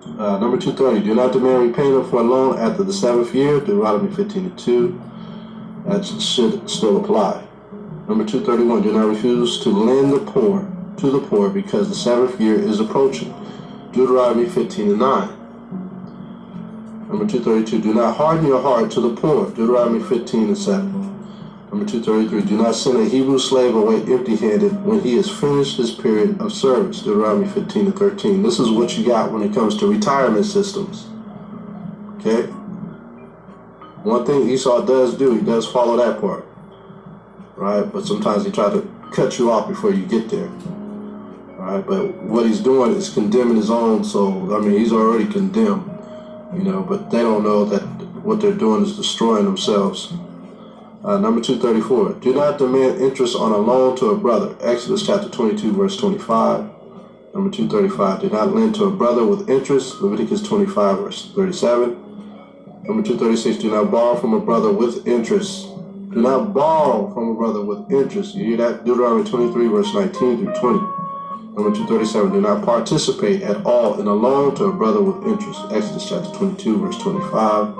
Number 230, do not demand repayment for a loan after the 7th year, Deuteronomy 15:2. That should still apply. Number 231, do not refuse to lend to the poor because the 7th year is approaching, Deuteronomy 15:9. Number 232, do not harden your heart to the poor, Deuteronomy 15:7. Number 233, do not send a Hebrew slave away empty-handed when he has finished his period of service, Deuteronomy 15:13. This is what you got when it comes to retirement systems. Okay? One thing Esau does do, he does follow that part. Right? But sometimes he tries to cut you off before you get there. Right? But what he's doing is condemning his own soul. I mean, he's already condemned, but they don't know that what they're doing is destroying themselves. Number 234, do not demand interest on a loan to a brother, Exodus chapter 22, verse 25. Number 235, do not lend to a brother with interest, Leviticus 25, verse 37. Number 236, do not borrow from a brother with interest. Do not borrow from a brother with interest. You hear that? Deuteronomy 23, verse 19 through 20. Number 237, do not participate at all in a loan to a brother with interest. Exodus chapter 22, verse 25.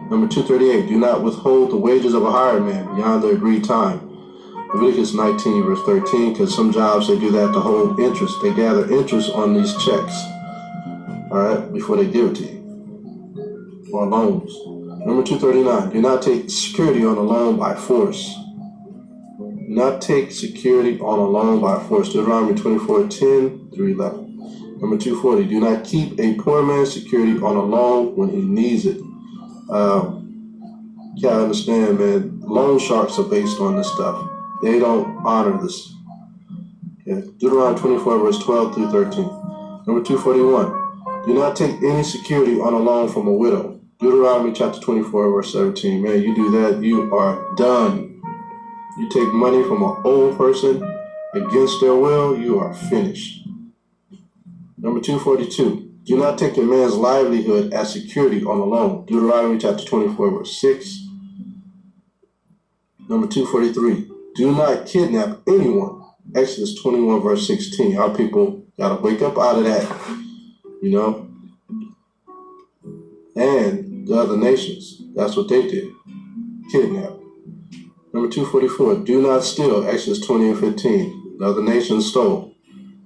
Number 238, do not withhold the wages of a hired man beyond the agreed time. Leviticus 19, verse 13, because some jobs they do that to hold interest. They gather interest on these checks, all right, before they give it to you, or loans. Number 239, do not take security on a loan by force. Do not take security on a loan by force. Deuteronomy 24:10 through 11. Number 240, do not keep a poor man's security on a loan when he needs it. You gotta understand, man, loan sharks are based on this stuff. They don't honor this. Okay. Deuteronomy 24, verse 12 through 13. Number 241, do not take any security on a loan from a widow. Deuteronomy chapter 24, verse 17. Man, you do that, you are done. You take money from an old person against their will, you are finished. Number 242, do not take a man's livelihood as security on a loan. Deuteronomy chapter 24, verse 6. Number 243, do not kidnap anyone. Exodus 21, verse 16. Our people got to wake up out of that, And the other nations, that's what they did. Kidnap. Number 244, do not steal. Exodus 20 and 15. The other nations stole.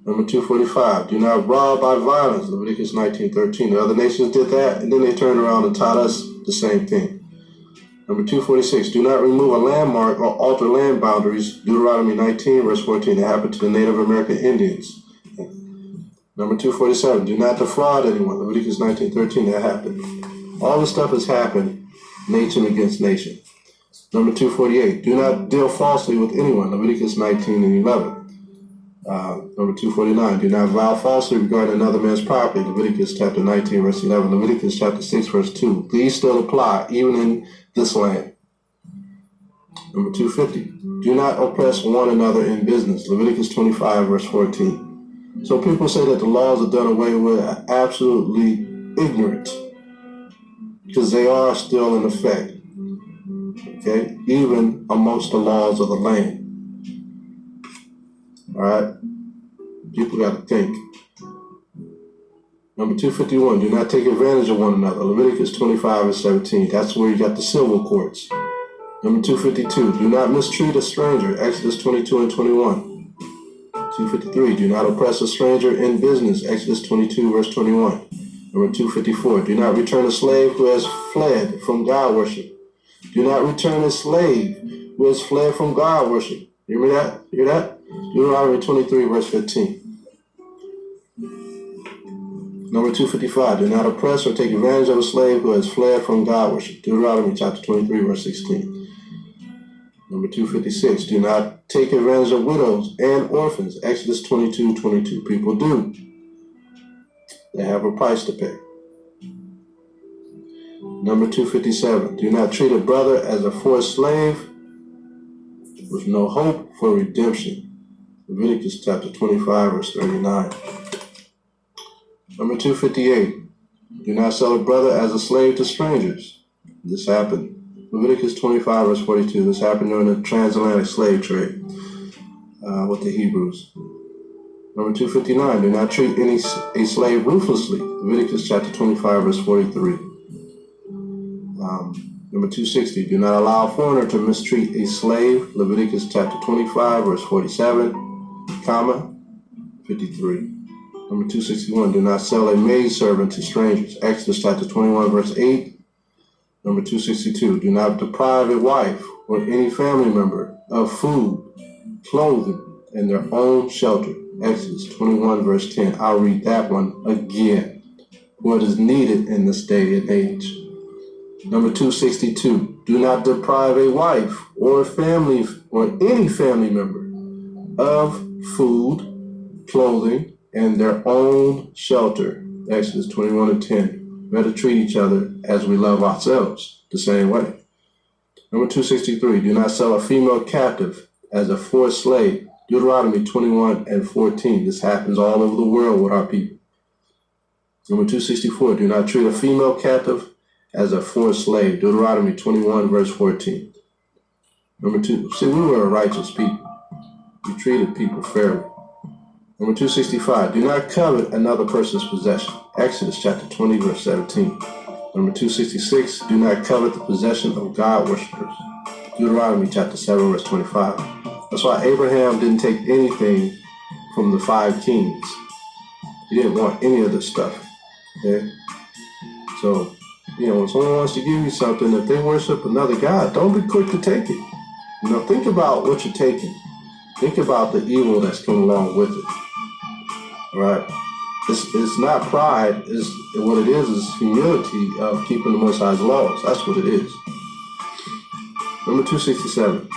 Number 245, do not rob by violence. Leviticus 19:13. The other nations did that, and then they turned around and taught us the same thing. Number 246, do not remove a landmark or alter land boundaries. Deuteronomy 19, verse 14. That happened to the Native American Indians. Number 247, do not defraud anyone. Leviticus 19:13. That happened. All this stuff has happened, nation against nation. Number 248, do not deal falsely with anyone. Leviticus 19 and 11. Number 249, do not vow falsely regarding another man's property. Leviticus chapter 19, verse 11. Leviticus chapter 6, verse 2. These still apply, even in this land. Number 250, do not oppress one another in business. Leviticus 25, verse 14. So people say that the laws are done away with are absolutely ignorant, because they are still in effect. Okay, even amongst the laws of the land. All right, people got to think. Number 251, do not take advantage of one another. Leviticus 25 and 17. That's where you got the civil courts. Number 252, do not mistreat a stranger. Exodus 22 and 21. 253, do not oppress a stranger in business. Exodus 22, verse 21. Number 254, do not return a slave who has fled from God worship. Do not return a slave who has fled from God worship. Hear me that? Hear that? Deuteronomy 23, verse 15. Number 255, do not oppress or take advantage of a slave who has fled from God worship. Deuteronomy chapter 23, verse 16. Number 256, do not take advantage of widows and orphans. Exodus 22:22. People do. They have a price to pay. Number 257, do not treat a brother as a forced slave with no hope for redemption. Leviticus chapter 25, verse 39. Number 258, do not sell a brother as a slave to strangers. This happened. Leviticus 25, verse 42. This happened during the transatlantic slave trade with the Hebrews. Number 259, do not treat a slave ruthlessly. Leviticus chapter 25, verse 43. Number 260, do not allow a foreigner to mistreat a slave. Leviticus chapter 25, verse 47, comma, 53. Number 261, do not sell a maidservant to strangers. Exodus chapter 21, verse 8. Number 262, do not deprive a wife or any family member of food, clothing, and their own shelter. Exodus 21, verse 10. I'll read that one again. What is needed in this day and age. Number 262, do not deprive a wife or family or any family member of food, clothing, and their own shelter. Exodus 21 and 10. Better treat each other as we love ourselves, the same way. Number 263, do not sell a female captive as a forced slave. Deuteronomy 21 and 14. This happens all over the world with our people. Number 264, do not treat a female captive as a forced slave. Deuteronomy 21, verse 14. Number 2, see, we were a righteous people. We treated people fairly. Number 265, do not covet another person's possession. Exodus chapter 20, verse 17. Number 266, do not covet the possession of God worshippers. Deuteronomy chapter 7, verse 25. That's why Abraham didn't take anything from the 5 kings. He didn't want any of this stuff. Okay? So, when someone wants to give you something, if they worship another God, don't be quick to take it. Think about what you're taking. Think about the evil that's come along with it. All right? It's not pride. What it is humility of keeping the Most High's laws. That's what it is. Number 267.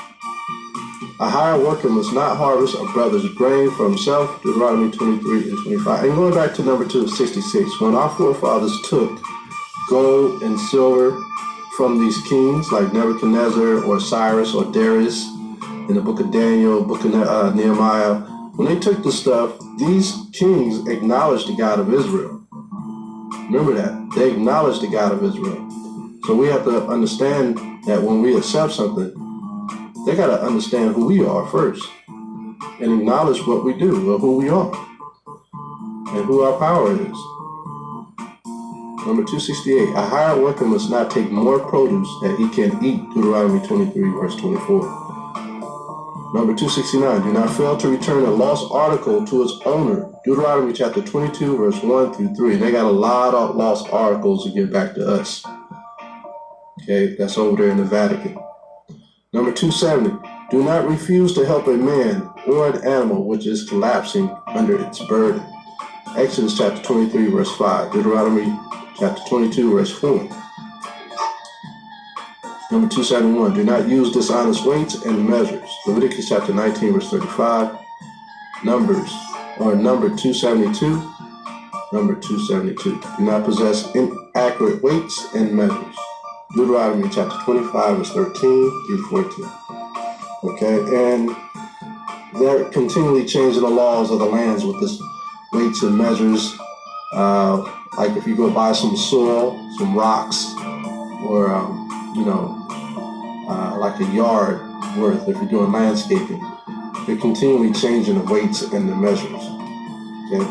A hired worker must not harvest a brother's grain for himself. Deuteronomy 23 and 25. And going back to number 266, when our forefathers took gold and silver from these kings like Nebuchadnezzar or Cyrus or Darius in the book of Daniel, book of Nehemiah, when they took the stuff, these kings acknowledged the God of Israel. Remember that. They acknowledged the God of Israel. So we have to understand that when we accept something, they got to understand who we are first and acknowledge what we do or who we are and who our power is. Number 268, a hired worker must not take more produce than he can eat. Deuteronomy 23, verse 24. Number 269, do not fail to return a lost article to its owner. Deuteronomy chapter 22, verse 1 through 3. They got a lot of lost articles to get back to us. Okay, that's over there in the Vatican. Number 270, do not refuse to help a man or an animal which is collapsing under its burden. Exodus chapter 23, verse 5. Deuteronomy chapter 22, verse 4. Number 271, do not use dishonest weights and measures. Leviticus chapter 19, verse 35. Number 272. Number 272, do not possess inaccurate weights and measures. Deuteronomy chapter 25, verse 13 through 14. Okay, and they're continually changing the laws of the lands with this weights and measures. Like if you go buy some soil, some rocks, or like a yard worth if you're doing landscaping, they're continually changing the weights and the measures. Okay,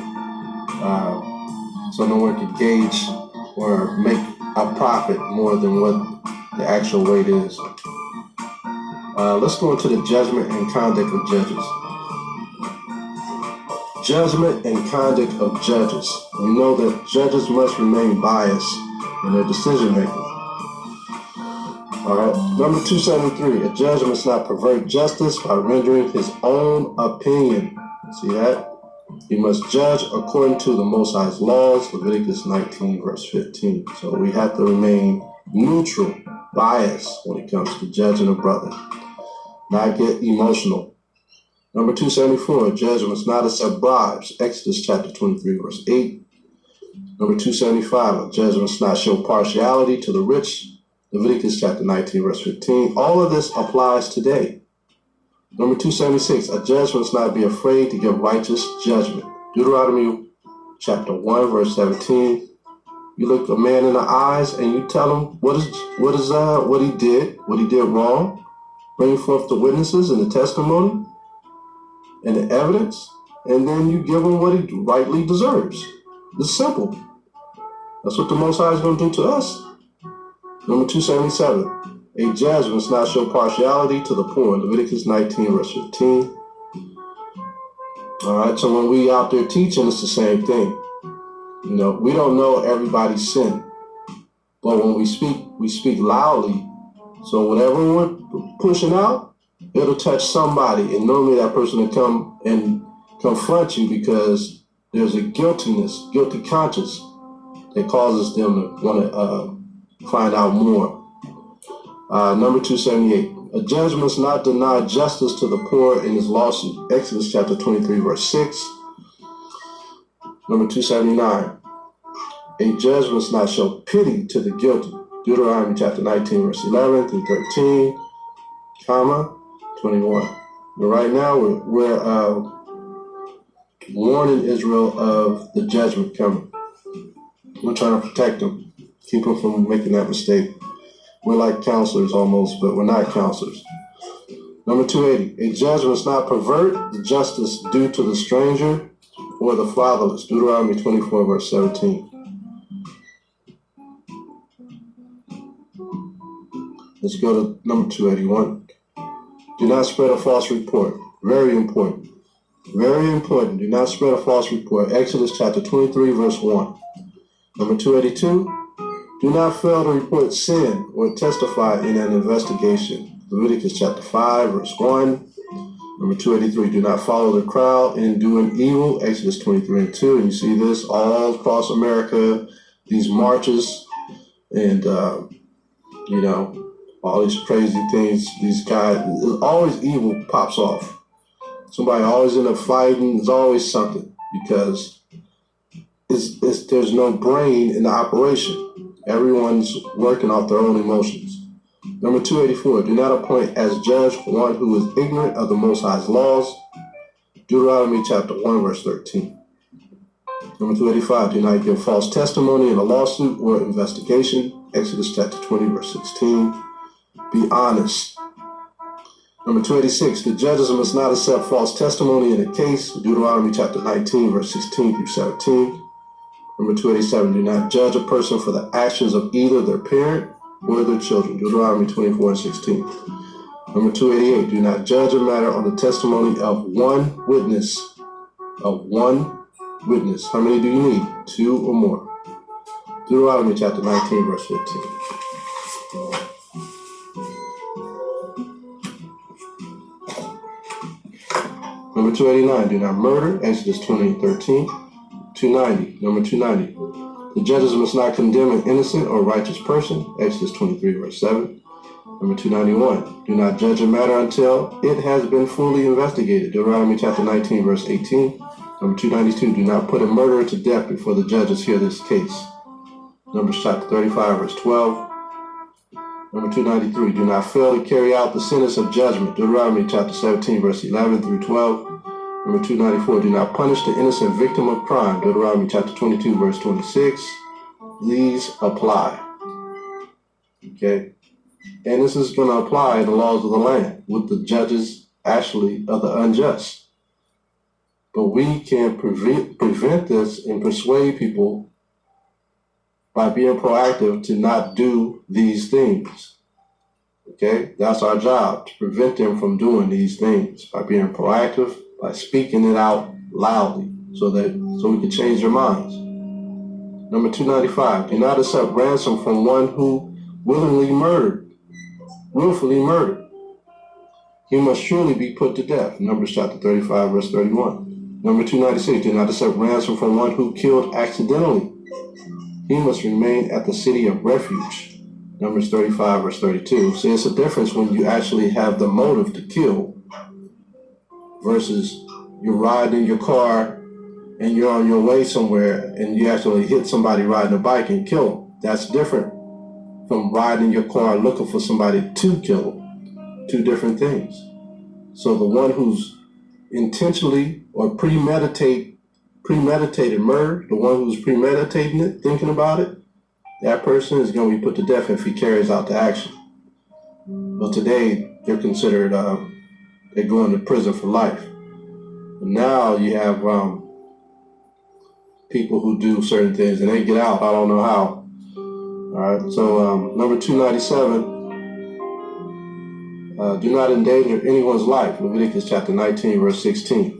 so no one can gauge or make a profit more than what the actual weight is. Let's go into the judgment and conduct of judges. Judgment and conduct of judges. We know that judges must remain biased in their decision making. All right. Number 273, a judge must not pervert justice by rendering his own opinion. See that? He must judge according to the Most High's laws, Leviticus 19, verse 15. So we have to remain neutral, biased when it comes to judging a brother, not get emotional. Number 274, a judge must not accept bribes, Exodus chapter 23, verse 8. Number 275, a judge must not show partiality to the rich, Leviticus chapter 19, verse 15. All of this applies today. Number 276, a judge must not be afraid to give righteous judgment. Deuteronomy chapter 1, verse 17. You look a man in the eyes and you tell him what he did wrong. Bring forth the witnesses and the testimony and the evidence. and then you give him what he rightly deserves. It's simple. That's what the Most High is going to do to us. Number 277. A judge must not show partiality to the poor. Leviticus 19, verse 15. All right, so when we out there teaching, it's the same thing. You know, we don't know everybody's sin, but when we speak loudly. So whatever we're pushing out, it'll touch somebody, and normally that person will come and confront you because there's a guilty conscience that causes them to want to find out more. Number 278. A judge must not deny justice to the poor in his lawsuit. Exodus chapter 23, verse 6. Number 279. A judge must not show pity to the guilty. Deuteronomy chapter 19, verse 11 through 13, 21. But right now, we're warning Israel of the judgment coming. We're trying to protect them, keep them from making that mistake. We're like counselors almost, but we're not counselors. Number 280. A judge must not pervert the justice due to the stranger or the fatherless. Deuteronomy 24, verse 17. Let's go to number 281. Do not spread a false report. Very important. Very important. Do not spread a false report. Exodus chapter 23, verse 1. Number 282. Do not fail to report sin or testify in an investigation. Leviticus chapter 5, verse 1. Number 283. Do not follow the crowd in doing evil. Exodus 23 and 2. And you see this all across America. These marches and, all these crazy things, these guys, always evil pops off. Somebody always end up fighting. There's always something because there's no brain in the operation. Everyone's working off their own emotions. Number 284, do not appoint as judge one who is ignorant of the Most High's laws. Deuteronomy chapter 1, verse 13. Number 285, do not give false testimony in a lawsuit or investigation. Exodus chapter 20, verse 16. Be honest. Number 286, the judges must not accept false testimony in a case. Deuteronomy chapter 19, verse 16 through 17. Number 287, do not judge a person for the actions of either their parent or their children. Deuteronomy 24 and 16. Number 288, do not judge a matter on the testimony of one witness. Of one witness. How many do you need? 2 or more. Deuteronomy chapter 19, verse 15. Number 289, do not murder. Exodus 20 and 13. 290, number 290. The judges must not condemn an innocent or righteous person. Exodus 23, verse 7. Number 291, do not judge a matter until it has been fully investigated. Deuteronomy chapter 19, verse 18. Number 292, do not put a murderer to death before the judges hear this case. Numbers chapter 35, verse 12. Number 293, do not fail to carry out the sentence of judgment. Deuteronomy chapter 17, verse 11 through 12. Number 294, do not punish the innocent victim of crime. Deuteronomy chapter 22, verse 26. These apply. Okay? And this is going to apply the laws of the land with the judges actually of the unjust. But we can prevent this and persuade people by being proactive to not do these things. Okay? That's our job, to prevent them from doing these things by being proactive, by speaking it out loudly so we can change their minds. Number 295, do not accept ransom from one who willfully murdered. He must surely be put to death. Numbers chapter 35, verse 31. Number 296, do not accept ransom from one who killed accidentally. He must remain at the city of refuge. Numbers 35, verse 32. See, it's a difference when you actually have the motive to kill versus you're riding in your car and you're on your way somewhere and you actually hit somebody riding a bike and kill them. That's different from riding in your car looking for somebody to kill them. Two different things. So the one who's intentionally or premeditated murder, the one who's premeditating it, thinking about it, that person is going to be put to death if he carries out the action. But today, they're considered, they're going to prison for life. Now you have people who do certain things and they get out. I don't know how. All right. So number 297. Do not endanger anyone's life. Leviticus chapter 19, verse 16.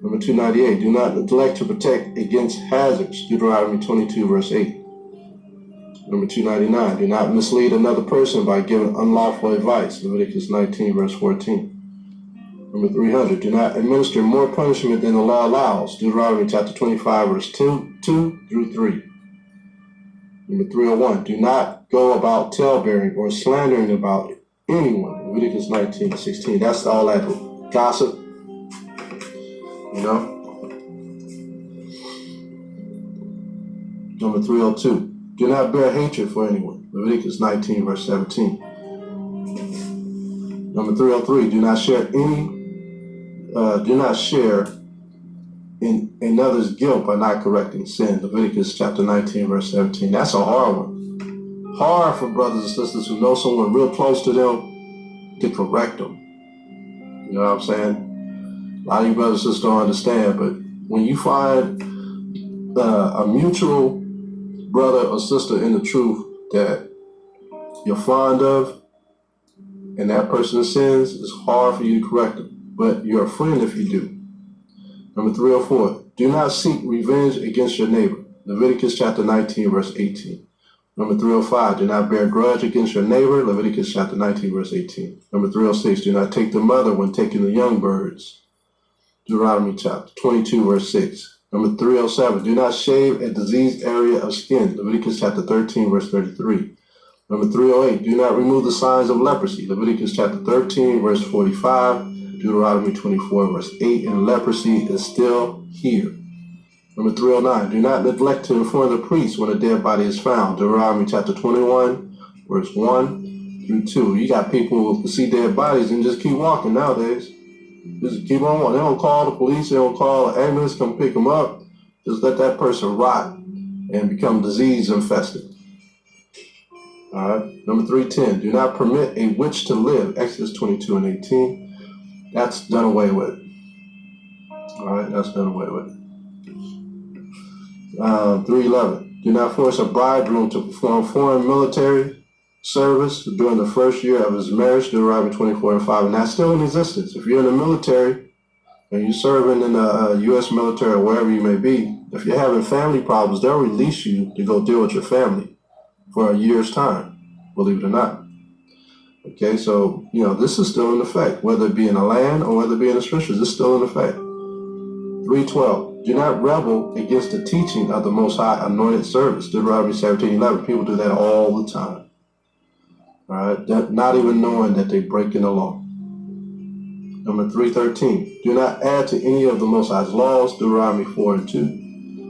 Number 298. Do not neglect to protect against hazards. Deuteronomy 22, verse 8. Number 299. Do not mislead another person by giving unlawful advice. Leviticus 19, verse 14. Number 300. Do not administer more punishment than the law allows. Deuteronomy chapter 25, verse 2 through 3. Number 301. Do not go about talebearing or slandering about anyone. Leviticus 19, 16. That's all that gossip. Number 302. Do not bear hatred for anyone. Leviticus 19, verse 17. Number 303. Do not share in another's guilt by not correcting sin. Leviticus chapter 19, verse 17. That's a hard one. Hard for brothers and sisters who know someone real close to them to correct them. You know what I'm saying? A lot of you brothers and sisters don't understand, but when you find a mutual brother or sister in the truth that you're fond of, and that person sins, it's hard for you to correct them. But you're a friend if you do. Number 304. Do not seek revenge against your neighbor. Leviticus chapter 19, verse 18. Number 305. Do not bear grudge against your neighbor. Leviticus chapter 19, verse 18. Number 306. Do not take the mother when taking the young birds. Deuteronomy chapter 22, verse 6. Number 307. Do not shave a diseased area of skin. Leviticus chapter 13, verse 33. Number 308. Do not remove the signs of leprosy. Leviticus chapter 13, verse 45. Deuteronomy 24, verse 8. And leprosy is still here. Number 309. Do not neglect to inform the priest when a dead body is found. Deuteronomy chapter 21, verse 1 through 2. You got people who see dead bodies and just keep walking nowadays. Just keep on walking. They don't call the police. They don't call an ambulance, come pick them up. Just let that person rot and become disease infested. All right. Number 310. Do not permit a witch to live. Exodus 22 and 18. That's done away with. All right. That's done away with. 311. Do not force a bridegroom to perform foreign military service during the first year of his marriage. Deuteronomy 24 and 5. And that's still in existence. If you're in the military and you're serving in the U.S. military or wherever you may be, if you're having family problems, they'll release you to go deal with your family for a year's time, believe it or not. Okay, so, this is still in effect, whether it be in the land or whether it be in the scriptures, it's still in effect. 312. Do not rebel against the teaching of the Most High anointed service. Deuteronomy 17:11. People do that all the time. All right, not even knowing that they're breaking the law. Number 313. Do not add to any of the Most High's laws. Deuteronomy 4 and 2.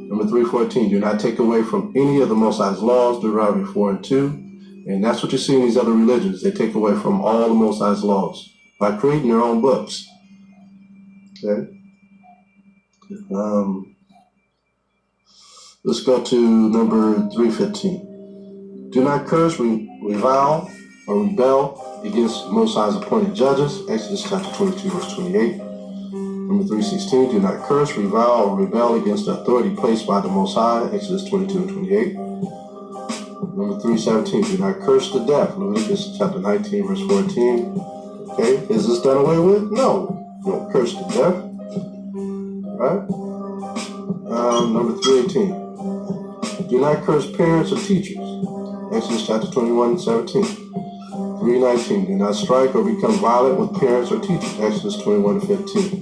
Number 314. Do not take away from any of the Most High's laws. Deuteronomy 4 and 2. And that's what you see in these other religions. They take away from all the Most High's laws by creating their own books. Okay. Let's go to number 315. Do not curse, revile, or rebel against Most High's appointed judges. Exodus chapter 22, verse 28. Number 316. Do not curse, revile, or rebel against the authority placed by the Most High. Exodus 22 and 28. Number 317. Do not curse the deaf. Leviticus chapter 19, verse 14. Okay, is this done away with? No. You don't curse the deaf. Right? Number 318. Do not curse parents or teachers. Exodus chapter 21 and 17. 319. Do not strike or become violent with parents or teachers. Exodus 21 and 15.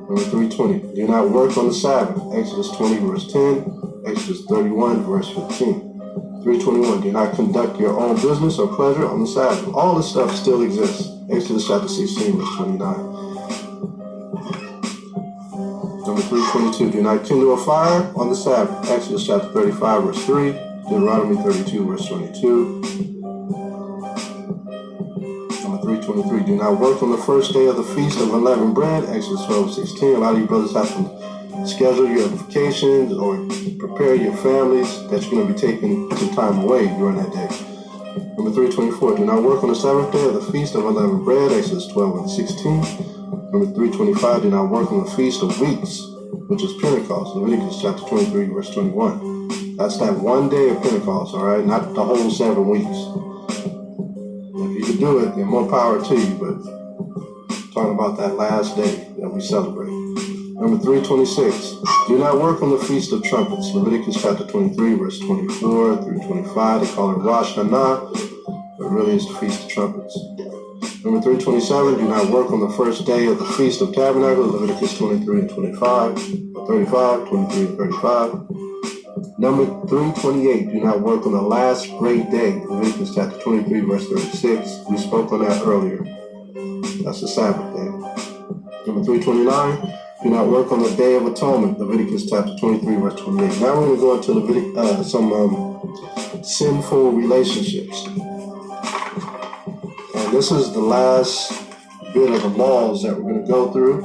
Number 320. Do not work on the Sabbath. Exodus 20 verse 10. Exodus 31 verse 15. 321. Do not conduct your own business or pleasure on the Sabbath. All this stuff still exists. Exodus chapter 16 verse 29. Number 322. Do not kindle a fire on the Sabbath. Exodus chapter 35 verse 3. Deuteronomy 32 verse 22. Number 323. Do not work on the first day of the Feast of Unleavened Bread. Exodus 12:16. A lot of you brothers have to schedule your vacations or prepare your families that you're going to be taking some time away during that day. Number 324. Do not work on the seventh day of the Feast of Unleavened Bread. Exodus 12 and 16. Number 325, do not work on the Feast of Weeks, which is Pentecost. Leviticus chapter 23, verse 21. That's that one day of Pentecost, all right? Not the whole 7 weeks. If you can do it, then more power to you, but talking about that last day that we celebrate. Number 326, do not work on the Feast of Trumpets. Leviticus chapter 23, verse 24 through 25. They call it Rawchaa, but really it's the Feast of Trumpets. Number 327, do not work on the first day of the Feast of Tabernacles. Leviticus 23 and 25, or 35, 23 and 35. Number 328, do not work on the last great day. Leviticus chapter 23, verse 36. We spoke on that earlier. That's the Sabbath day. Number 329, do not work on the Day of Atonement. Leviticus chapter 23, verse 28. Now we're going to go into some sinful relationships. And this is the last bit of the laws that we're going to go through.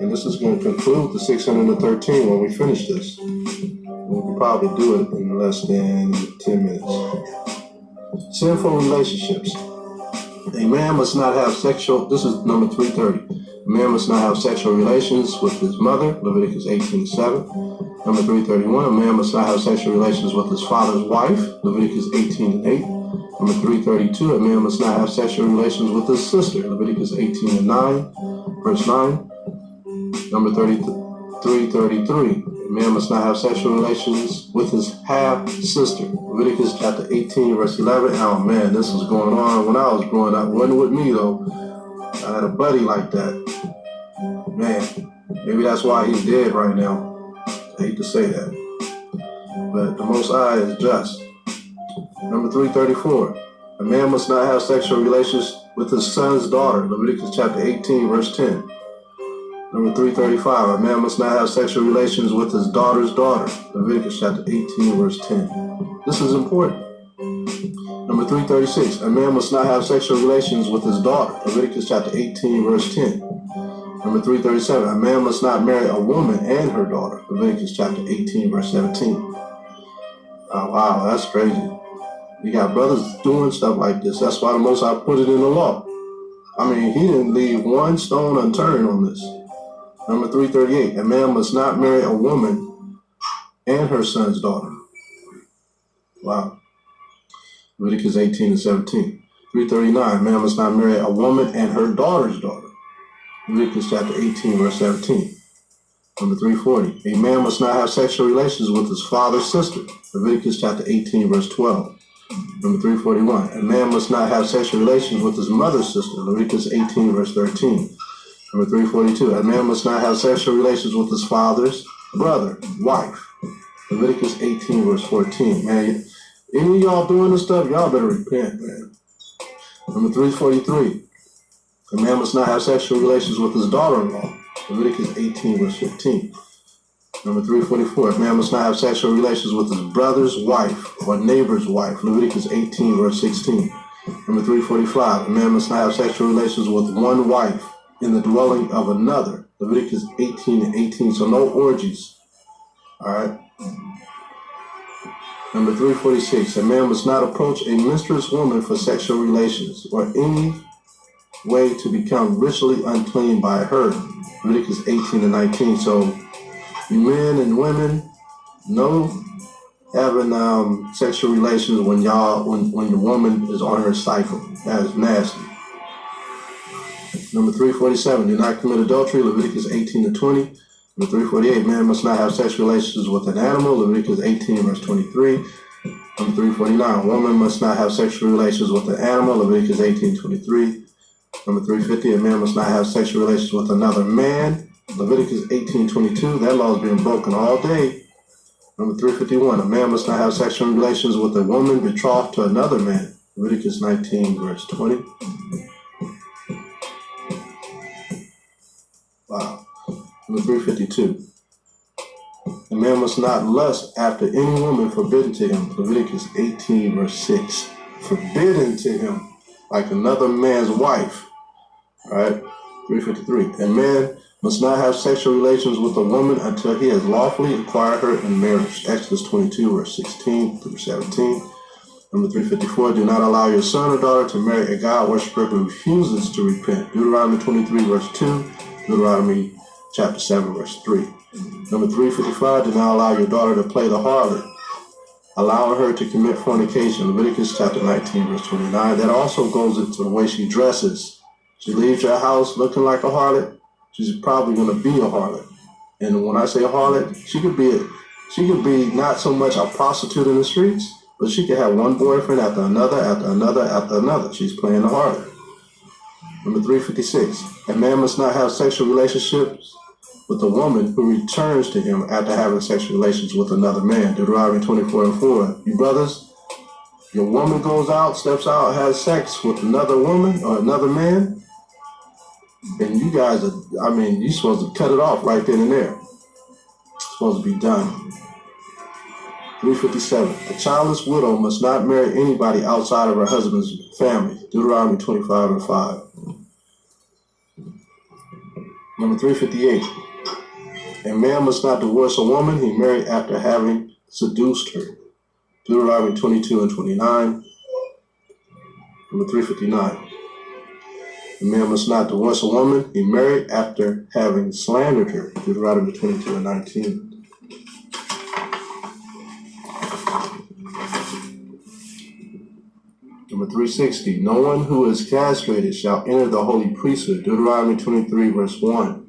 And this is going to conclude the 613 when we finish this. We can probably do it in less than 10 minutes. Sinful relationships. A man must not have sexual, this is number 330. A man must not have sexual relations with his mother, Leviticus 18:7. Number 331, a man must not have sexual relations with his father's wife, Leviticus 18:8. Number 332, a man must not have sexual relations with his sister, Leviticus 18:9, verse 9. Number 333, a man must not have sexual relations with his half-sister, Leviticus chapter 18, verse 11. Oh man, this was going on when I was growing up. It wasn't with me though. I had a buddy like that. Man, maybe that's why he's dead right now. I hate to say that. But the Most High is just. Number 334. A man must not have sexual relations with his son's daughter. Leviticus chapter 18, verse 10. Number 335. A man must not have sexual relations with his daughter's daughter. Leviticus chapter 18, verse 10. This is important. Number 336. A man must not have sexual relations with his daughter. Leviticus chapter 18, verse 10. Number 337. A man must not marry a woman and her daughter. Leviticus chapter 18, verse 17. Oh, wow, that's crazy. You got brothers doing stuff like this. That's why the Most High put it in the law. I mean, he didn't leave one stone unturned on this. Number 338. A man must not marry a woman and her son's daughter. Wow. Leviticus 18 and 17. 339. A man must not marry a woman and her daughter's daughter. Leviticus chapter 18, verse 17. Number 340. A man must not have sexual relations with his father's sister. Leviticus chapter 18, verse 12. Number 341. A man must not have sexual relations with his mother's sister. Leviticus 18, verse 13. Number 342. A man must not have sexual relations with his father's brother, wife. Leviticus 18, verse 14. Man, any of y'all doing this stuff, y'all better repent, man. Number 343. A man must not have sexual relations with his daughter-in-law. Leviticus 18, verse 15. Number 344. A man must not have sexual relations with his brother's wife or neighbor's wife. Leviticus 18, verse 16. Number 345. A man must not have sexual relations with one wife in the dwelling of another. Leviticus 18 and 18. So no orgies. All right. Number 346. A man must not approach a menstruous woman for sexual relations or any way to become ritually unclean by her. Leviticus 18 and 19. So you men and women, no having sexual relations when the woman is on her cycle. That is nasty. Number 347. Do not commit adultery. Leviticus 18 and 20. Number 348. Man must not have sexual relations with an animal. Leviticus 18, verse 23. Number 349. Woman must not have sexual relations with an animal. Leviticus 18, 23. Number 350, a man must not have sexual relations with another man. Leviticus 18:22, that law is being broken all day. Number 351, a man must not have sexual relations with a woman betrothed to another man. Leviticus 19, verse 20. Wow. Number 352, a man must not lust after any woman forbidden to him. Leviticus 18, verse 6. Forbidden to him, like another man's wife. All right, 353. A man must not have sexual relations with a woman until he has lawfully acquired her in marriage. Exodus 22, verse 16 through 17. Number 354. Do not allow your son or daughter to marry a God worshiper who refuses to repent. Deuteronomy 23, verse 2. Deuteronomy chapter 7, verse 3. Number 355, do not allow your daughter to play the harlot, allowing her to commit fornication. Leviticus chapter 19, verse 29. That also goes into the way she dresses. She leaves your house looking like a harlot, she's probably going to be a harlot. And when I say a harlot, she could be not so much a prostitute in the streets, but she could have one boyfriend after another, after another, after another. She's playing the harlot. Number 356, a man must not have sexual relationships with a woman who returns to him after having sexual relations with another man. Deuteronomy 24 and 4. You brothers, your woman goes out, steps out, has sex with another woman or another man, and you guys are, you're supposed to cut it off right then and there. It's supposed to be done. 357. A childless widow must not marry anybody outside of her husband's family. Deuteronomy 25 and 5. Number 358. A man must not divorce a woman he married after having seduced her. Deuteronomy 22 and 29. Number 359. A man must not divorce a woman he married after having slandered her. Deuteronomy 22 and 19. Number 360. No one who is castrated shall enter the holy priesthood. Deuteronomy 23, verse 1.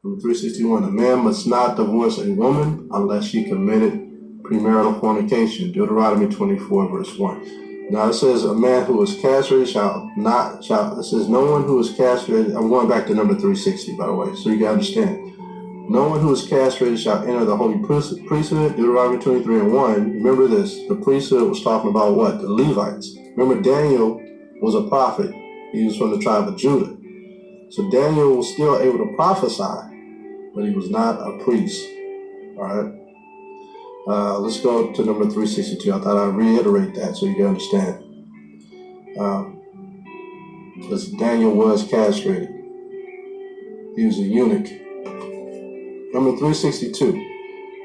Number 361. A man must not divorce a woman unless she committed premarital fornication. Deuteronomy 24, verse 1. Now it says a man who is castrated it says no one who is castrated, I'm going back to number 360 by the way, so you can understand. No one who is castrated shall enter the holy priesthood, Deuteronomy 23 and 1. Remember this, the priesthood was talking about what? The Levites. Remember Daniel was a prophet. He was from the tribe of Judah. So Daniel was still able to prophesy, but he was not a priest. All right. Let's go to number 362. I thought I'd reiterate that so you can understand. Because Daniel was castrated. He was a eunuch. Number 362.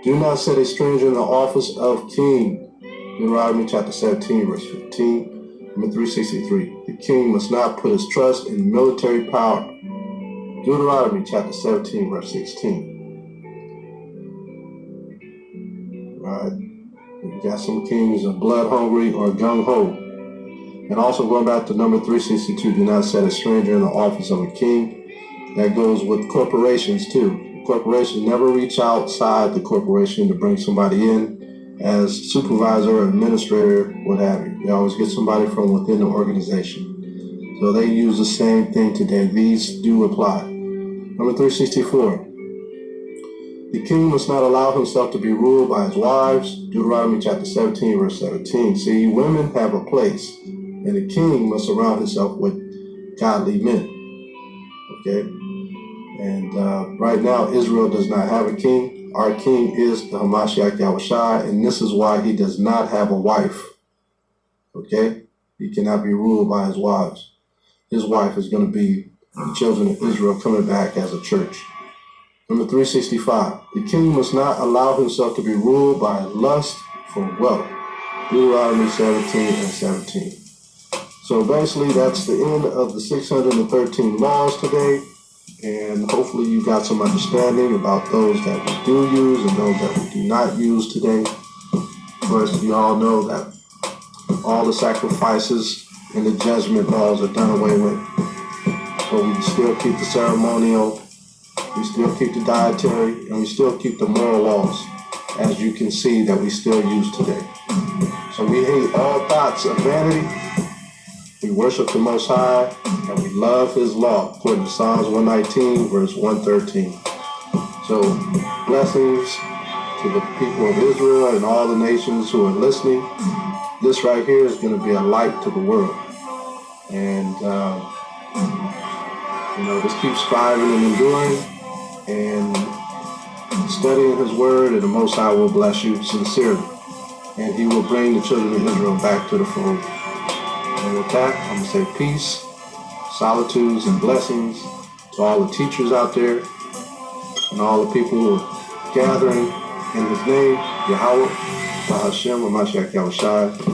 Do not set a stranger in the office of king. Deuteronomy chapter 17, verse 15. Number 363. The king must not put his trust in military power. Deuteronomy chapter 17, verse 16. Right. You got some kings are blood hungry or gung ho. And also going back to number 362, do not set a stranger in the office of a king. That goes with corporations too. Corporations never reach outside the corporation to bring somebody in as supervisor or administrator, what have you. They always get somebody from within the organization. So they use the same thing today. These do apply. Number 364. The king must not allow himself to be ruled by his wives. Deuteronomy chapter 17, verse 17. See, women have a place, and the king must surround himself with godly men. Okay? And right now, Israel does not have a king. Our king is the Hamashiach Yahawashi, and this is why he does not have a wife. Okay? He cannot be ruled by his wives. His wife is going to be the children of Israel coming back as a church. Number 365. The king must not allow himself to be ruled by lust for wealth. Deuteronomy 17 and 17. So basically, that's the end of the 613 laws today. And hopefully you got some understanding about those that we do use and those that we do not use today. Of course, you all know that all the sacrifices and the judgment laws are done away with. But we still keep the ceremonial, we still keep the dietary, and we still keep the moral laws, as you can see that we still use today. So we hate all thoughts of vanity. We worship the Most High, and we love His law, according to Psalms 119, verse 113. So, blessings to the people of Israel and all the nations who are listening. This right here is going to be a light to the world. And, just keep striving and enduring and studying His Word, and the Most High will bless you sincerely. And He will bring the children of Israel back to the fold. And with that, I'm going to say peace, solitudes, and blessings to all the teachers out there and all the people who are gathering in His name, Yahawah, Bahasham, Yahawashi.